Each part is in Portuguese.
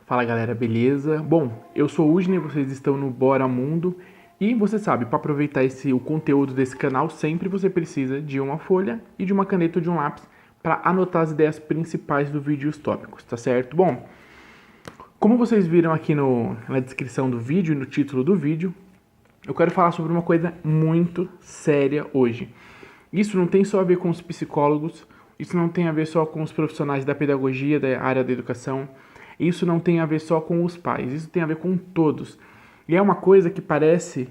Fala galera, beleza? Bom, eu sou o Udney, vocês estão no Bora Mundo e você sabe, para aproveitar o conteúdo desse canal, sempre você precisa de uma folha e de uma caneta ou de um lápis para anotar as ideias principais do vídeo e os tópicos, tá certo? Bom, como vocês viram aqui na descrição do vídeo e no título do vídeo, eu quero falar sobre uma coisa muito séria hoje. Isso não tem só a ver com os psicólogos, isso não tem a ver só com os profissionais da pedagogia, da área da educação, isso não tem a ver só com os pais, isso tem a ver com todos. E é uma coisa que parece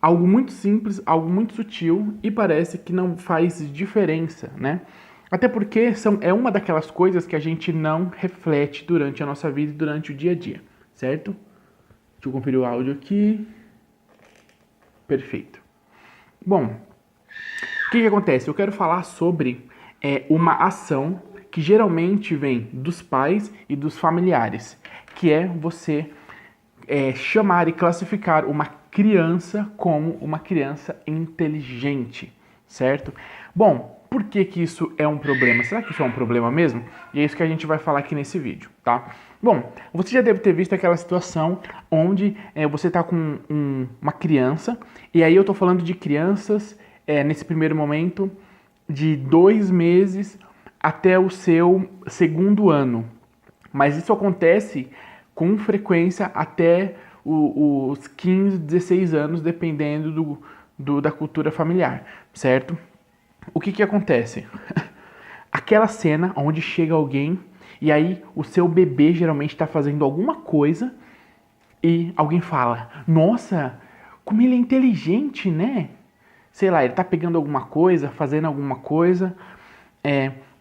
algo muito simples, algo muito sutil e parece que não faz diferença, né? Até porque é uma daquelas coisas que a gente não reflete durante a nossa vida e durante o dia a dia, certo? Deixa eu conferir o áudio aqui. Perfeito. Bom, o que acontece? Eu quero falar sobre uma ação que geralmente vem dos pais e dos familiares, que é você chamar e classificar uma criança como uma criança inteligente, certo? Bom, por que que isso é um problema? Será que isso é um problema mesmo? E é isso que a gente vai falar aqui nesse vídeo, tá? Bom, você já deve ter visto aquela situação onde você tá com uma criança, e aí eu tô falando de crianças nesse primeiro momento de 2 meses até o seu segundo ano. Mas isso acontece com frequência até os 15, 16 anos, dependendo da cultura familiar, certo? O que acontece? Aquela cena onde chega alguém e aí o seu bebê geralmente está fazendo alguma coisa e alguém fala: nossa, como ele é inteligente, né? Sei lá, ele tá pegando alguma coisa, fazendo alguma coisa,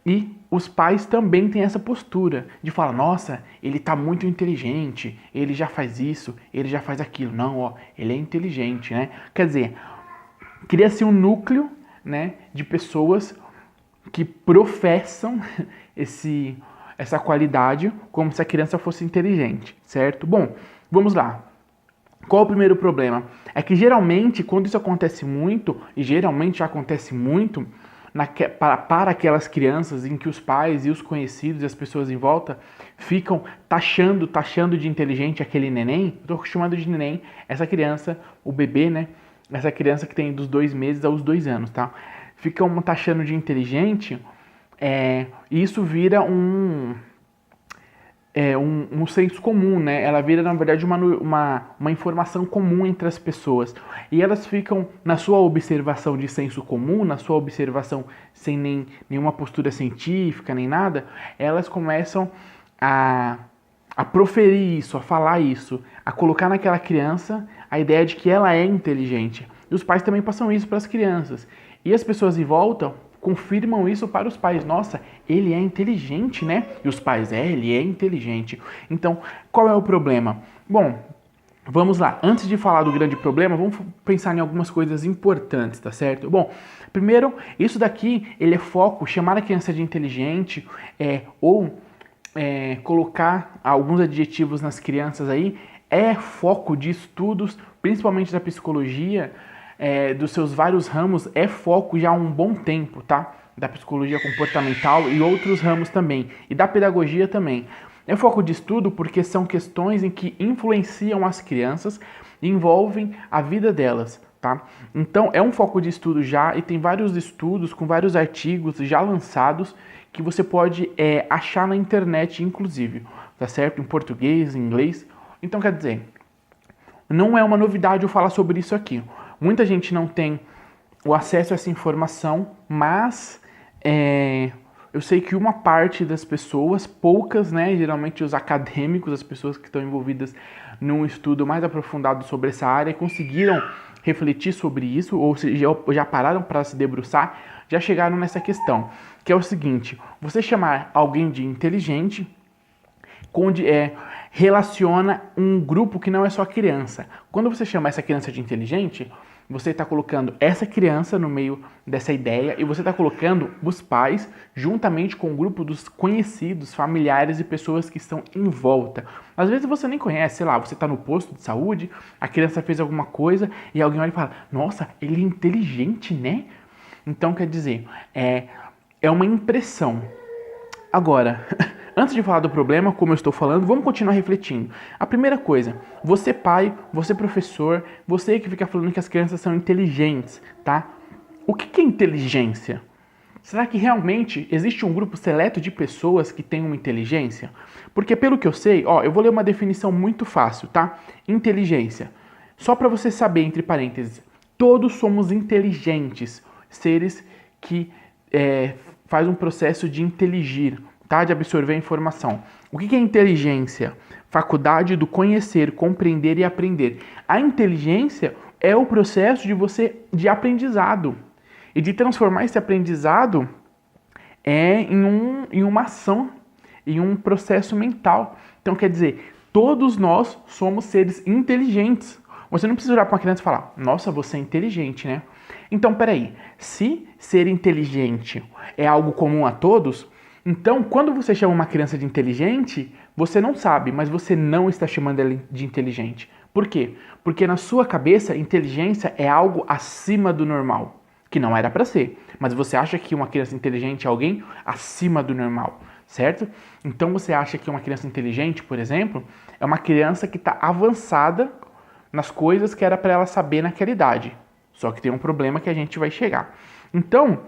e os pais também têm essa postura de falar: nossa, ele tá muito inteligente, ele já faz isso, ele já faz aquilo. Não, ó, ele é inteligente, né? Quer dizer, cria-se um núcleo, né, de pessoas que professam essa qualidade como se a criança fosse inteligente, certo? Bom, vamos lá. Qual o primeiro problema? É que geralmente, quando isso acontece muito, e geralmente acontece muito, para aquelas crianças em que os pais e os conhecidos e as pessoas em volta ficam taxando de inteligente aquele neném, eu tô chamando de neném essa criança, o bebê, né? Essa criança que tem dos 2 meses aos 2 anos, tá? Ficam taxando de inteligente, e isso vira um senso comum, né? Ela vira, na verdade, uma informação comum entre as pessoas. E elas ficam, na sua observação de senso comum, na sua observação sem nenhuma postura científica, nem nada, elas começam a proferir isso, a falar isso, a colocar naquela criança a ideia de que ela é inteligente. E os pais também passam isso para as crianças. E as pessoas em volta confirmam isso para os pais. Nossa, ele é inteligente, né? E os pais, ele é inteligente. Então, qual é o problema? Bom, vamos lá. Antes de falar do grande problema, vamos pensar em algumas coisas importantes, tá certo? Bom, primeiro, isso daqui, ele é foco, chamar a criança de inteligente, colocar alguns adjetivos nas crianças aí, é foco de estudos, principalmente da psicologia, dos seus vários ramos, é foco já há um bom tempo, tá? Da psicologia comportamental e outros ramos também, e da pedagogia também. É foco de estudo porque são questões em que influenciam as crianças e envolvem a vida delas, tá? Então, é um foco de estudo já, e tem vários estudos com vários artigos já lançados que você pode achar na internet, inclusive, tá certo? Em português, em inglês. Então, quer dizer, não é uma novidade eu falar sobre isso aqui. Muita gente não tem o acesso a essa informação, mas eu sei que uma parte das pessoas, poucas, né, geralmente os acadêmicos, as pessoas que estão envolvidas num estudo mais aprofundado sobre essa área, conseguiram refletir sobre isso, ou já pararam para se debruçar, já chegaram nessa questão, que é o seguinte: você chamar alguém de inteligente, relaciona um grupo que não é só criança. Quando você chama essa criança de inteligente, você está colocando essa criança no meio dessa ideia e você está colocando os pais juntamente com o grupo dos conhecidos, familiares e pessoas que estão em volta. Às vezes você nem conhece, sei lá, você está no posto de saúde, a criança fez alguma coisa e alguém olha e fala: nossa, ele é inteligente, né? Então, quer dizer, é uma impressão. Agora, antes de falar do problema, como eu estou falando, vamos continuar refletindo. A primeira coisa, você pai, você professor, você que fica falando que as crianças são inteligentes, tá? O que é inteligência? Será que realmente existe um grupo seleto de pessoas que tem uma inteligência? Porque pelo que eu sei, eu vou ler uma definição muito fácil, tá? Inteligência. Só para você saber, entre parênteses, todos somos inteligentes, seres que faz um processo de inteligir, tá? De absorver a informação. O que é inteligência? Faculdade do conhecer, compreender e aprender. A inteligência é o processo de aprendizado e de transformar esse aprendizado em uma ação, em um processo mental. Então, quer dizer, todos nós somos seres inteligentes. Você não precisa olhar para uma criança e falar, nossa, você é inteligente, né? Então, peraí, se ser inteligente é algo comum a todos, então, quando você chama uma criança de inteligente, você não sabe, mas você não está chamando ela de inteligente. Por quê? Porque na sua cabeça, inteligência é algo acima do normal, que não era para ser. Mas você acha que uma criança inteligente é alguém acima do normal, certo? Então, você acha que uma criança inteligente, por exemplo, é uma criança que está avançada nas coisas que era para ela saber naquela idade. Só que tem um problema que a gente vai chegar. Então,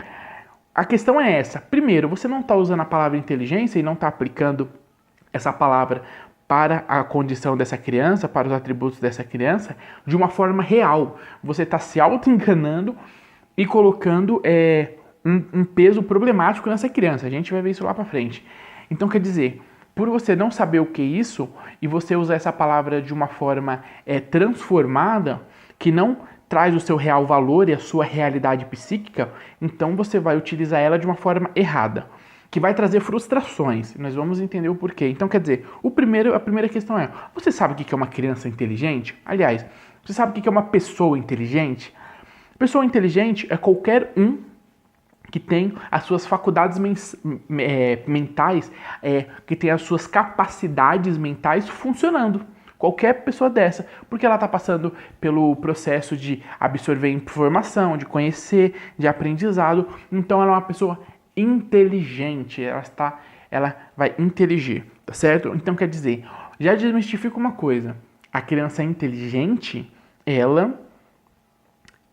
a questão é essa. Primeiro, você não está usando a palavra inteligência e não está aplicando essa palavra para a condição dessa criança, para os atributos dessa criança, de uma forma real. Você está se auto-enganando e colocando um peso problemático nessa criança. A gente vai ver isso lá para frente. Então, quer dizer, por você não saber o que é isso e você usar essa palavra de uma forma transformada, que não traz o seu real valor e a sua realidade psíquica, então você vai utilizar ela de uma forma errada, que vai trazer frustrações. Nós vamos entender o porquê. Então, quer dizer, a primeira questão é, você sabe o que é uma criança inteligente? Aliás, você sabe o que é uma pessoa inteligente? Pessoa inteligente é qualquer um que tem as suas faculdades mentais, que tem as suas capacidades mentais funcionando. Qualquer pessoa dessa, porque ela está passando pelo processo de absorver informação, de conhecer, de aprendizado. Então ela é uma pessoa inteligente, ela vai inteligir, tá certo? Então quer dizer, já desmistifica uma coisa, a criança inteligente, ela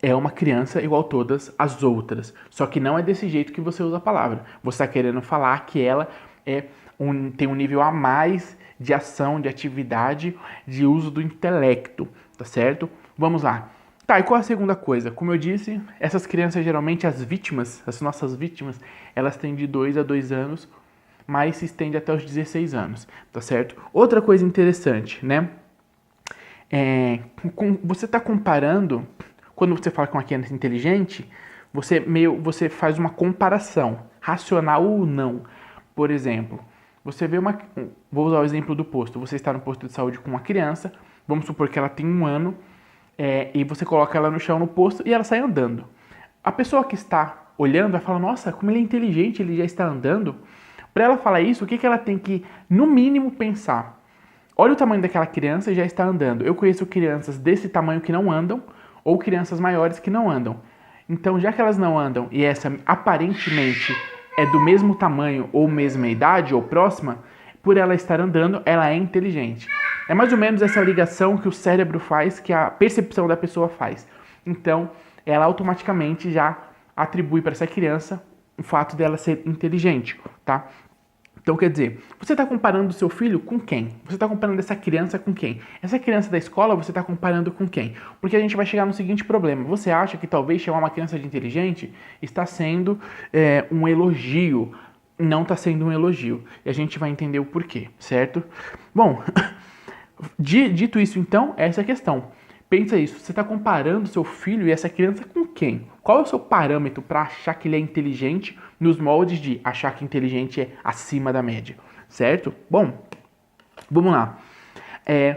é uma criança igual todas as outras, só que não é desse jeito que você usa a palavra. Você está querendo falar que ela tem um nível a mais de ação, de atividade, de uso do intelecto, tá certo? Vamos lá. Tá, e qual a segunda coisa? Como eu disse, essas crianças, geralmente as vítimas, as nossas vítimas, elas têm de 2 a 2 anos, mas se estende até os 16 anos, tá certo? Outra coisa interessante, né? Você está comparando, quando você fala com uma criança inteligente, você faz uma comparação, racional ou não. Por exemplo, você vê vou usar o exemplo do posto. Você está no posto de saúde com uma criança, vamos supor que ela tem 1 ano, e você coloca ela no chão no posto e ela sai andando. A pessoa que está olhando vai falar, nossa, como ele é inteligente, ele já está andando. Para ela falar isso, o que ela tem que, no mínimo, pensar? Olha o tamanho daquela criança e já está andando. Eu conheço crianças desse tamanho que não andam, ou crianças maiores que não andam. Então, já que elas não andam e essa aparentemente é do mesmo tamanho ou mesma idade ou próxima, por ela estar andando, ela é inteligente. É mais ou menos essa ligação que o cérebro faz, que a percepção da pessoa faz. Então, ela automaticamente já atribui para essa criança o fato dela ser inteligente, tá? Então, quer dizer, você está comparando o seu filho com quem? Você está comparando essa criança com quem? Essa criança da escola você está comparando com quem? Porque a gente vai chegar no seguinte problema. Você acha que talvez chamar uma criança de inteligente está sendo um elogio. Não está sendo um elogio. E a gente vai entender o porquê, certo? Bom, dito isso então, essa é a questão. Pensa isso, você está comparando seu filho e essa criança com quem? Qual é o seu parâmetro para achar que ele é inteligente nos moldes de achar que inteligente é acima da média, certo? Bom, vamos lá.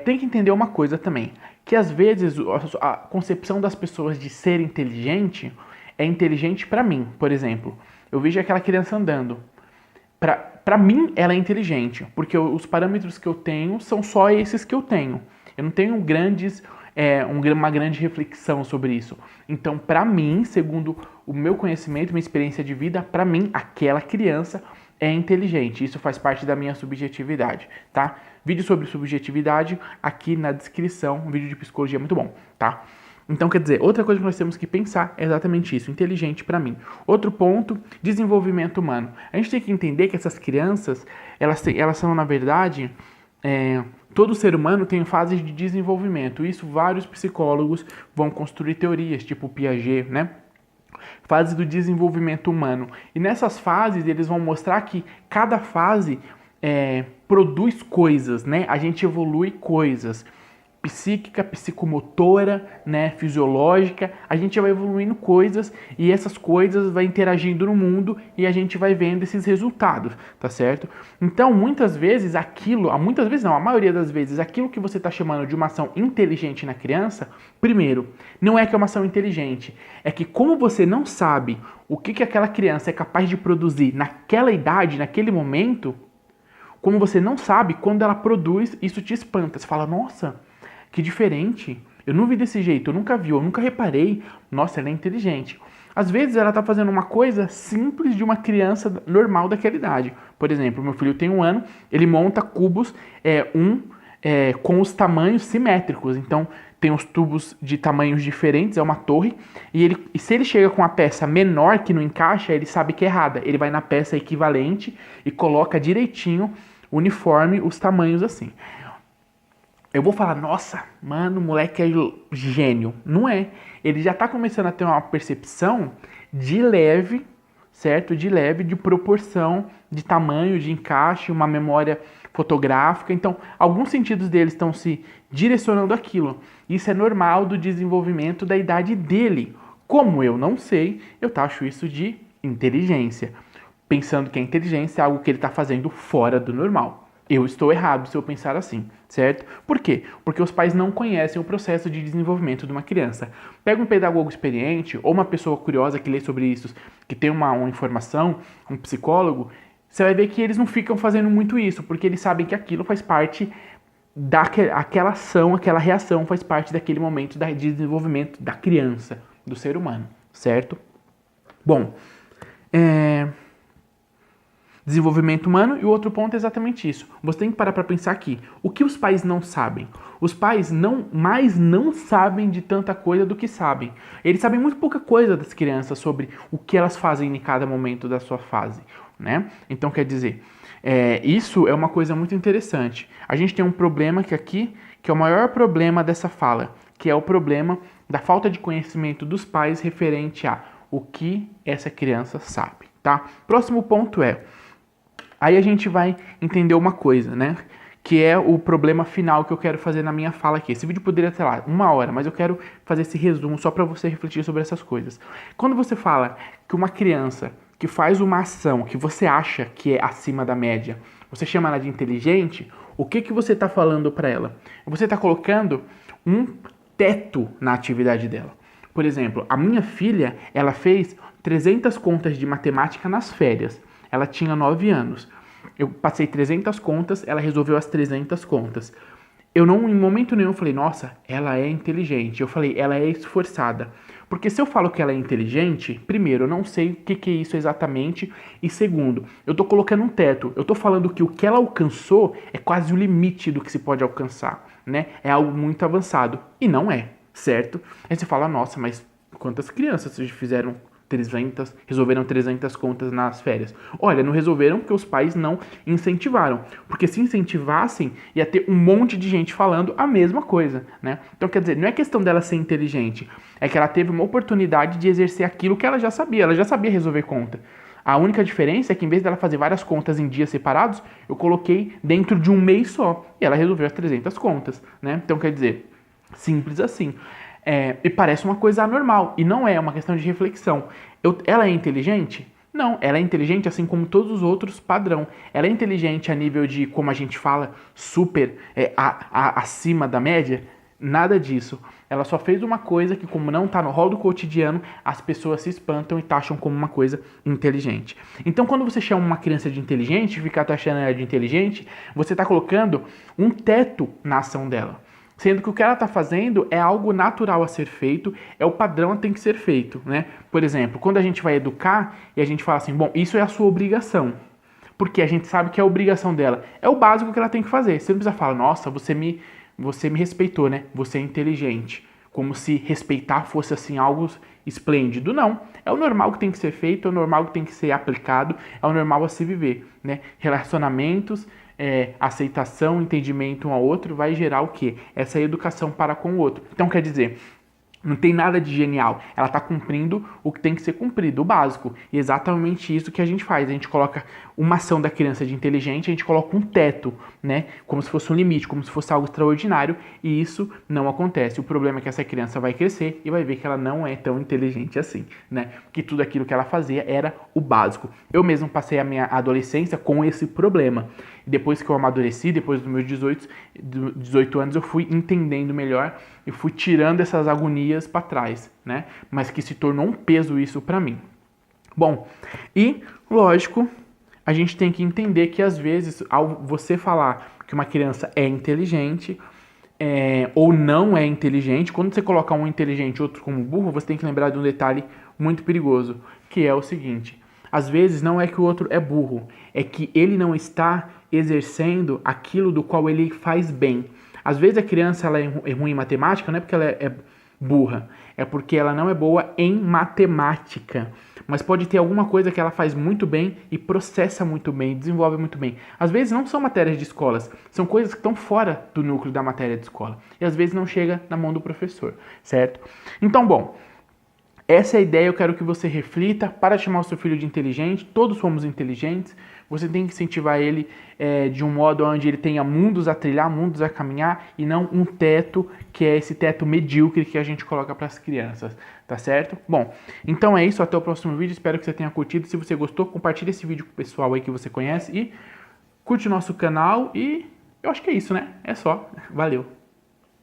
Tem que entender uma coisa também, que às vezes a concepção das pessoas de ser inteligente é inteligente para mim, por exemplo. Eu vejo aquela criança andando. Para mim, ela é inteligente, porque os parâmetros que eu tenho são só esses que eu tenho. Eu não tenho uma grande reflexão sobre isso. Então, para mim, segundo o meu conhecimento, minha experiência de vida, para mim, aquela criança é inteligente. Isso faz parte da minha subjetividade, tá? Vídeo sobre subjetividade aqui na descrição, um vídeo de psicologia muito bom, tá? Então, quer dizer, outra coisa que nós temos que pensar é exatamente isso, inteligente para mim. Outro ponto, desenvolvimento humano. A gente tem que entender que essas crianças, elas são, na verdade, todo ser humano tem fases de desenvolvimento. Isso vários psicólogos vão construir teorias, tipo Piaget, né? Fase do desenvolvimento humano. E nessas fases, eles vão mostrar que cada fase produz coisas, né? A gente evolui coisas. Psíquica, psicomotora, né, fisiológica, a gente vai evoluindo coisas e essas coisas vai interagindo no mundo e a gente vai vendo esses resultados, tá certo? Então, muitas vezes a maioria das vezes, aquilo que você está chamando de uma ação inteligente na criança, primeiro, não é que é uma ação inteligente, é que como você não sabe o que aquela criança é capaz de produzir naquela idade, naquele momento, como você não sabe, quando ela produz, isso te espanta, você fala, nossa, que diferente, eu não vi desse jeito, eu nunca vi, eu nunca reparei, nossa, ela é inteligente. Às vezes ela está fazendo uma coisa simples de uma criança normal daquela idade. Por exemplo, meu filho tem 1 ano, ele monta cubos, com os tamanhos simétricos. Então, tem os tubos de tamanhos diferentes, é uma torre, e se ele chega com uma peça menor que não encaixa, ele sabe que é errada. Ele vai na peça equivalente e coloca direitinho, uniforme, os tamanhos assim. Eu vou falar, nossa, mano, o moleque é gênio. Não é. Ele já tá começando a ter uma percepção de leve, certo? De leve, de proporção, de tamanho, de encaixe, uma memória fotográfica. Então, alguns sentidos dele estão se direcionando àquilo. Isso é normal do desenvolvimento da idade dele. Como eu não sei, eu taxo isso de inteligência. Pensando que a inteligência é algo que ele está fazendo fora do normal. Eu estou errado se eu pensar assim, certo? Por quê? Porque os pais não conhecem o processo de desenvolvimento de uma criança. Pega um pedagogo experiente ou uma pessoa curiosa que lê sobre isso, que tem uma informação, um psicólogo, você vai ver que eles não ficam fazendo muito isso, porque eles sabem que aquilo faz parte daquela ação, aquela reação faz parte daquele momento de desenvolvimento da criança, do ser humano, certo? Bom, desenvolvimento humano, e o outro ponto é exatamente isso. Você tem que parar para pensar aqui. O que os pais não sabem? Os pais não sabem de tanta coisa do que sabem. Eles sabem muito pouca coisa das crianças sobre o que elas fazem em cada momento da sua fase, né? Então, quer dizer, isso é uma coisa muito interessante. A gente tem um problema que é o maior problema dessa fala, que é o problema da falta de conhecimento dos pais referente a o que essa criança sabe, tá? Próximo ponto aí a gente vai entender uma coisa, né? Que é o problema final que eu quero fazer na minha fala aqui. Esse vídeo poderia ter, 1 hora, mas eu quero fazer esse resumo só para você refletir sobre essas coisas. Quando você fala que uma criança que faz uma ação que você acha que é acima da média, você chama ela de inteligente, o que você está falando para ela? Você está colocando um teto na atividade dela. Por exemplo, a minha filha, ela fez 300 contas de matemática nas férias. Ela tinha 9 anos. Eu passei 300 contas, ela resolveu as 300 contas. Eu não, em momento nenhum, falei, nossa, ela é inteligente. Eu falei, ela é esforçada. Porque se eu falo que ela é inteligente, primeiro, eu não sei o que é isso exatamente. E segundo, eu tô colocando um teto. Eu tô falando que o que ela alcançou é quase o limite do que se pode alcançar, né? É algo muito avançado. E não é, certo? Aí você fala, nossa, mas quantas crianças fizeram 300, resolveram 300 contas nas férias? Olha, não resolveram porque os pais não incentivaram. Porque se incentivassem, ia ter um monte de gente falando a mesma coisa, né? Então, quer dizer, não é questão dela ser inteligente, é que ela teve uma oportunidade de exercer aquilo que ela já sabia resolver conta. A única diferença é que em vez dela fazer várias contas em dias separados, eu coloquei dentro de um mês só, e ela resolveu as 300 contas, né? Então, quer dizer, simples assim. E parece uma coisa anormal, e não é uma questão de reflexão. Ela é inteligente? Não, ela é inteligente assim como todos os outros padrão. Ela é inteligente a nível de, como a gente fala, super acima da média? Nada disso. Ela só fez uma coisa que, como não está no rol do cotidiano, as pessoas se espantam e taxam como uma coisa inteligente. Então, quando você chama uma criança de inteligente, ficar taxando ela de inteligente, você está colocando um teto na ação dela. Sendo que o que ela está fazendo é algo natural a ser feito, é o padrão que tem que ser feito, né? Por exemplo, quando a gente vai educar e a gente fala assim, bom, isso é a sua obrigação. Porque a gente sabe que é a obrigação dela. É o básico que ela tem que fazer. Você não precisa falar, nossa, você me respeitou, né? Você é inteligente. Como se respeitar fosse assim algo esplêndido. Não. É o normal que tem que ser feito, é o normal que tem que ser aplicado, é o normal a se viver, né? Relacionamentos, aceitação, entendimento um ao outro vai gerar o quê? Essa educação para com o outro. Então, quer dizer, não tem nada de genial. Ela está cumprindo o que tem que ser cumprido, o básico. E é exatamente isso que a gente faz. A gente coloca uma ação da criança de inteligente, a gente coloca um teto, né? Como se fosse um limite, como se fosse algo extraordinário. E isso não acontece. O problema é que essa criança vai crescer e vai ver que ela não é tão inteligente assim, né? Que tudo aquilo que ela fazia era o básico. Eu mesmo passei a minha adolescência com esse problema. Depois que eu amadureci, depois dos meus 18 anos, eu fui entendendo melhor e fui tirando essas agonias para trás, né? Mas que se tornou um peso isso para mim. Bom, e lógico, a gente tem que entender que às vezes, ao você falar que uma criança é inteligente ou não é inteligente, quando você colocar um inteligente e outro como burro, você tem que lembrar de um detalhe muito perigoso, que é o seguinte: às vezes não é que o outro é burro, é que ele não está exercendo aquilo do qual ele faz bem. Às vezes a criança ela é ruim em matemática, não é porque ela é burra, é porque ela não é boa em matemática. Mas pode ter alguma coisa que ela faz muito bem e processa muito bem, desenvolve muito bem. Às vezes não são matérias de escolas, são coisas que estão fora do núcleo da matéria de escola. E às vezes não chega na mão do professor, certo? Então, bom, essa é a ideia, eu quero que você reflita, para chamar o seu filho de inteligente, todos somos inteligentes, você tem que incentivar ele de um modo onde ele tenha mundos a trilhar, mundos a caminhar, e não um teto, que é esse teto medíocre que a gente coloca para as crianças, tá certo? Bom, então é isso, até o próximo vídeo, espero que você tenha curtido, se você gostou, compartilhe esse vídeo com o pessoal aí que você conhece, e curte o nosso canal, e eu acho que é isso, né? É só, valeu!